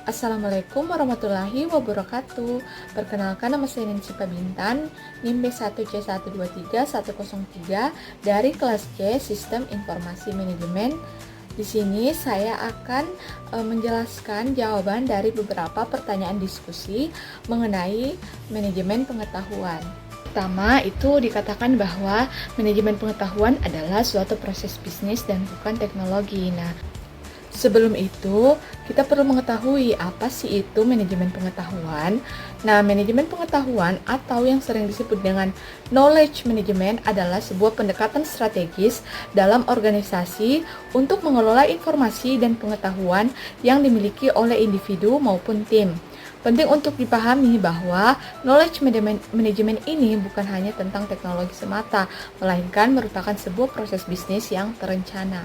Assalamualaikum warahmatullahi wabarakatuh. Perkenalkan, nama saya Nancy Pabintan, NIM B1C123-103 dari kelas C Sistem Informasi Manajemen. Di sini saya akan menjelaskan jawaban dari beberapa pertanyaan diskusi mengenai manajemen pengetahuan. Pertama, itu dikatakan bahwa manajemen pengetahuan adalah suatu proses bisnis dan bukan teknologi. Sebelum itu, kita perlu mengetahui apa sih itu manajemen pengetahuan. Manajemen pengetahuan atau yang sering disebut dengan knowledge management adalah sebuah pendekatan strategis dalam organisasi untuk mengelola informasi dan pengetahuan yang dimiliki oleh individu maupun tim. Penting untuk dipahami bahwa knowledge management ini bukan hanya tentang teknologi semata, melainkan merupakan sebuah proses bisnis yang terencana.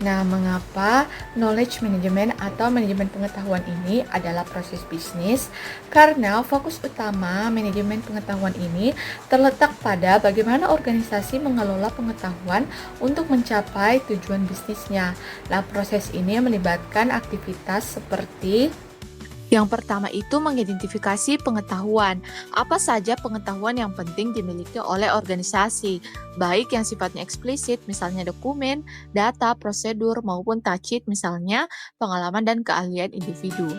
Mengapa knowledge management atau manajemen pengetahuan ini adalah proses bisnis? Karena fokus utama manajemen pengetahuan ini terletak pada bagaimana organisasi mengelola pengetahuan untuk mencapai tujuan bisnisnya. Proses ini melibatkan aktivitas seperti yang pertama itu mengidentifikasi pengetahuan. Apa saja pengetahuan yang penting dimiliki oleh organisasi, baik yang sifatnya eksplisit, misalnya dokumen, data, prosedur, maupun tacit, misalnya pengalaman dan keahlian individu.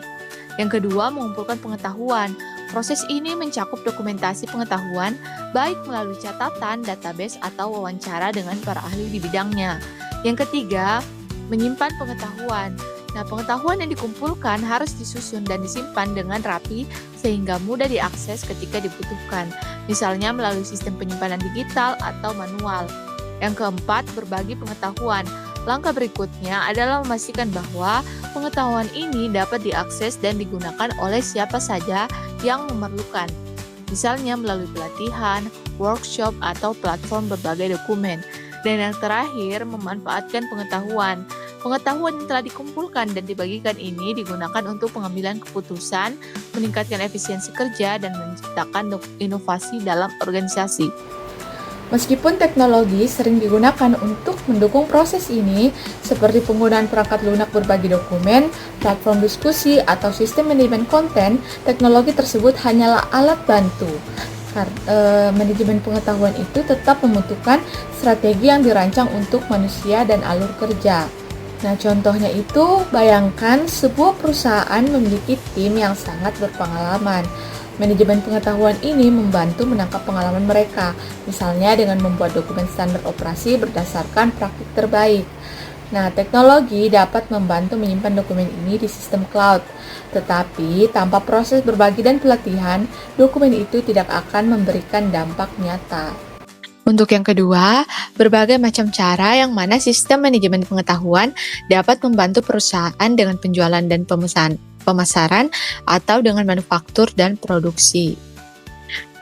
Yang kedua, mengumpulkan pengetahuan. Proses ini mencakup dokumentasi pengetahuan, baik melalui catatan, database, atau wawancara dengan para ahli di bidangnya. Yang ketiga, menyimpan pengetahuan. Pengetahuan yang dikumpulkan harus disusun dan disimpan dengan rapi sehingga mudah diakses ketika dibutuhkan, misalnya melalui sistem penyimpanan digital atau manual. Yang keempat, berbagi pengetahuan. Langkah berikutnya adalah memastikan bahwa pengetahuan ini dapat diakses dan digunakan oleh siapa saja yang memerlukan, misalnya melalui pelatihan, workshop, atau platform berbagai dokumen. Dan yang terakhir, memanfaatkan pengetahuan. Pengetahuan yang telah dikumpulkan dan dibagikan ini digunakan untuk pengambilan keputusan, meningkatkan efisiensi kerja, dan menciptakan inovasi dalam organisasi. Meskipun teknologi sering digunakan untuk mendukung proses ini, seperti penggunaan perangkat lunak berbagi dokumen, platform diskusi, atau sistem manajemen konten, teknologi tersebut hanyalah alat bantu. Manajemen pengetahuan itu tetap membutuhkan strategi yang dirancang untuk manusia dan alur kerja. Contohnya itu, bayangkan sebuah perusahaan memiliki tim yang sangat berpengalaman. Manajemen pengetahuan ini membantu menangkap pengalaman mereka, misalnya dengan membuat dokumen standar operasi berdasarkan praktik terbaik. Teknologi dapat membantu menyimpan dokumen ini di sistem cloud, tetapi tanpa proses berbagi dan pelatihan, dokumen itu tidak akan memberikan dampak nyata. Untuk yang kedua, berbagai macam cara yang mana sistem manajemen pengetahuan dapat membantu perusahaan dengan penjualan dan pemasaran atau dengan manufaktur dan produksi.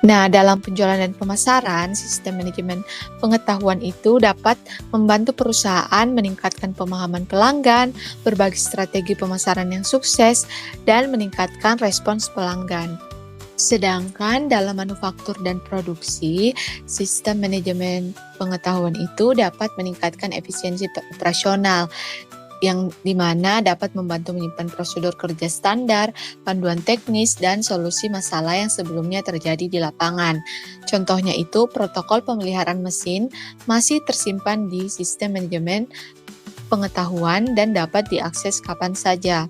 Dalam penjualan dan pemasaran, sistem manajemen pengetahuan itu dapat membantu perusahaan meningkatkan pemahaman pelanggan, berbagi strategi pemasaran yang sukses, dan meningkatkan respons pelanggan. Sedangkan dalam manufaktur dan produksi, sistem manajemen pengetahuan itu dapat meningkatkan efisiensi operasional, yang dimana dapat membantu menyimpan prosedur kerja standar, panduan teknis, dan solusi masalah yang sebelumnya terjadi di lapangan. Contohnya itu, protokol pemeliharaan mesin masih tersimpan di sistem manajemen pengetahuan dan dapat diakses kapan saja.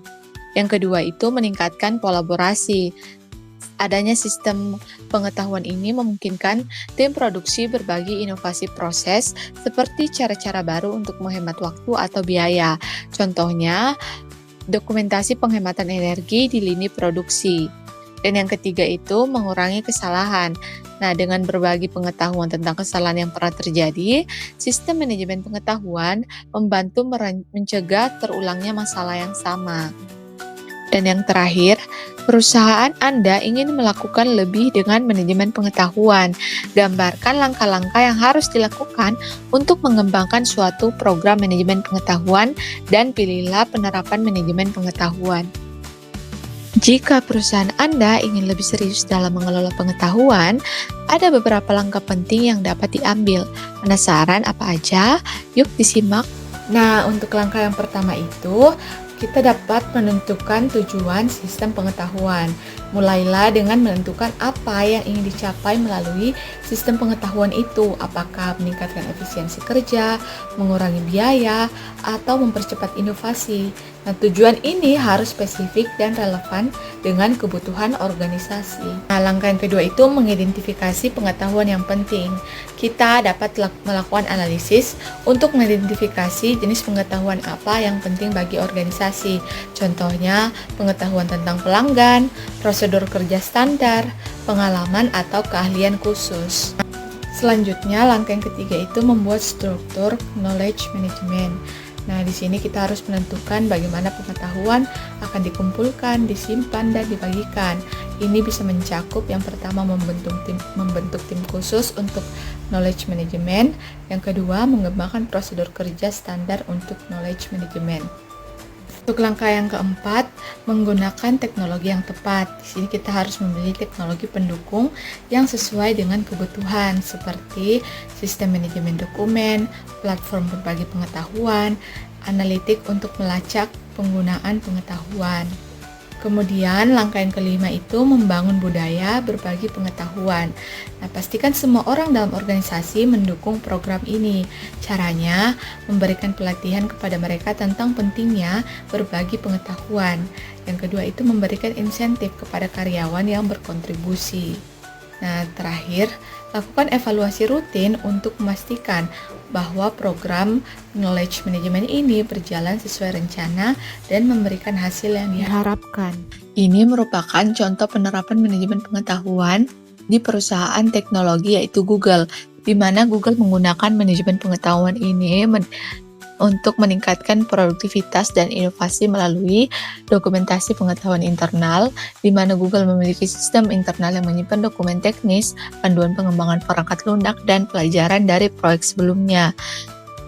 Yang kedua itu meningkatkan kolaborasi. Adanya sistem pengetahuan ini memungkinkan tim produksi berbagi inovasi proses seperti cara-cara baru untuk menghemat waktu atau biaya. Contohnya, dokumentasi penghematan energi di lini produksi. Dan yang ketiga itu mengurangi kesalahan. Dengan berbagi pengetahuan tentang kesalahan yang pernah terjadi, sistem manajemen pengetahuan membantu mencegah terulangnya masalah yang sama. Dan yang terakhir, perusahaan Anda ingin melakukan lebih dengan manajemen pengetahuan. Gambarkan langkah-langkah yang harus dilakukan untuk mengembangkan suatu program manajemen pengetahuan dan pilihlah penerapan manajemen pengetahuan. Jika perusahaan Anda ingin lebih serius dalam mengelola pengetahuan, ada beberapa langkah penting yang dapat diambil. Penasaran apa aja? Yuk disimak. Untuk langkah yang pertama itu, Kita dapat menentukan tujuan sistem pengetahuan. Mulailah dengan menentukan apa yang ingin dicapai melalui sistem pengetahuan itu, apakah meningkatkan efisiensi kerja, mengurangi biaya, atau mempercepat inovasi. Nah, tujuan ini harus spesifik dan relevan dengan kebutuhan organisasi. Nah, langkah yang kedua itu mengidentifikasi pengetahuan yang penting. Kita dapat melakukan analisis untuk mengidentifikasi jenis pengetahuan apa yang penting bagi organisasi. Contohnya, pengetahuan tentang pelanggan, prosedur kerja standar, pengalaman atau keahlian khusus. Selanjutnya, langkah yang ketiga itu membuat struktur knowledge management. Nah, di sini kita harus menentukan bagaimana pengetahuan akan dikumpulkan, disimpan, dan dibagikan. Ini bisa mencakup yang pertama membentuk tim khusus untuk knowledge management, yang kedua mengembangkan prosedur kerja standar untuk knowledge management. Untuk langkah yang keempat, menggunakan teknologi yang tepat. Di sini kita harus memilih teknologi pendukung yang sesuai dengan kebutuhan seperti sistem manajemen dokumen, platform berbagi pengetahuan, analitik untuk melacak penggunaan pengetahuan. Kemudian langkah yang kelima itu membangun budaya berbagi pengetahuan. Nah, pastikan semua orang dalam organisasi mendukung program ini. Caranya memberikan pelatihan kepada mereka tentang pentingnya berbagi pengetahuan. Yang kedua itu memberikan insentif kepada karyawan yang berkontribusi. Nah, terakhir, lakukan evaluasi rutin untuk memastikan bahwa program knowledge management ini berjalan sesuai rencana dan memberikan hasil yang diharapkan. Ini merupakan contoh penerapan manajemen pengetahuan di perusahaan teknologi yaitu Google, di mana Google menggunakan manajemen pengetahuan ini untuk meningkatkan produktivitas dan inovasi melalui dokumentasi pengetahuan internal, di mana Google memiliki sistem internal yang menyimpan dokumen teknis, panduan pengembangan perangkat lunak, dan pelajaran dari proyek sebelumnya.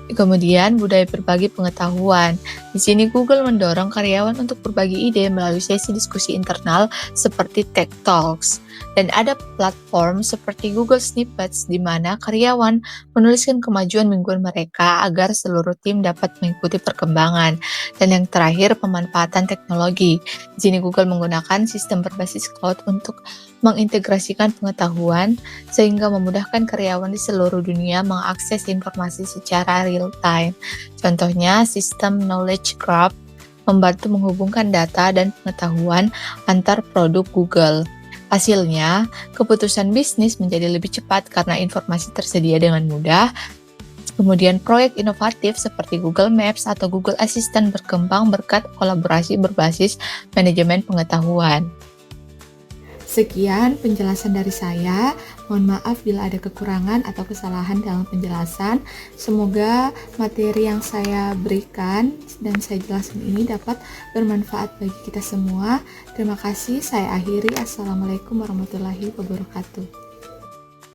Kemudian, budaya berbagi pengetahuan. Di sini Google mendorong karyawan untuk berbagi ide melalui sesi diskusi internal seperti Tech Talks. Dan ada platform seperti Google Snippets di mana karyawan menuliskan kemajuan mingguan mereka agar seluruh tim dapat mengikuti perkembangan. Dan yang terakhir, pemanfaatan teknologi. Di sini Google menggunakan sistem berbasis cloud untuk mengintegrasikan pengetahuan sehingga memudahkan karyawan di seluruh dunia mengakses informasi secara real time. Contohnya, sistem Knowledge Graph membantu menghubungkan data dan pengetahuan antar produk Google. Hasilnya, keputusan bisnis menjadi lebih cepat karena informasi tersedia dengan mudah. Kemudian proyek inovatif seperti Google Maps atau Google Assistant berkembang berkat kolaborasi berbasis manajemen pengetahuan. Sekian penjelasan dari saya. Mohon maaf bila ada kekurangan atau kesalahan dalam penjelasan. Semoga materi yang saya berikan dan saya jelaskan ini dapat bermanfaat bagi kita semua. Terima kasih. Saya akhiri. Assalamualaikum warahmatullahi wabarakatuh.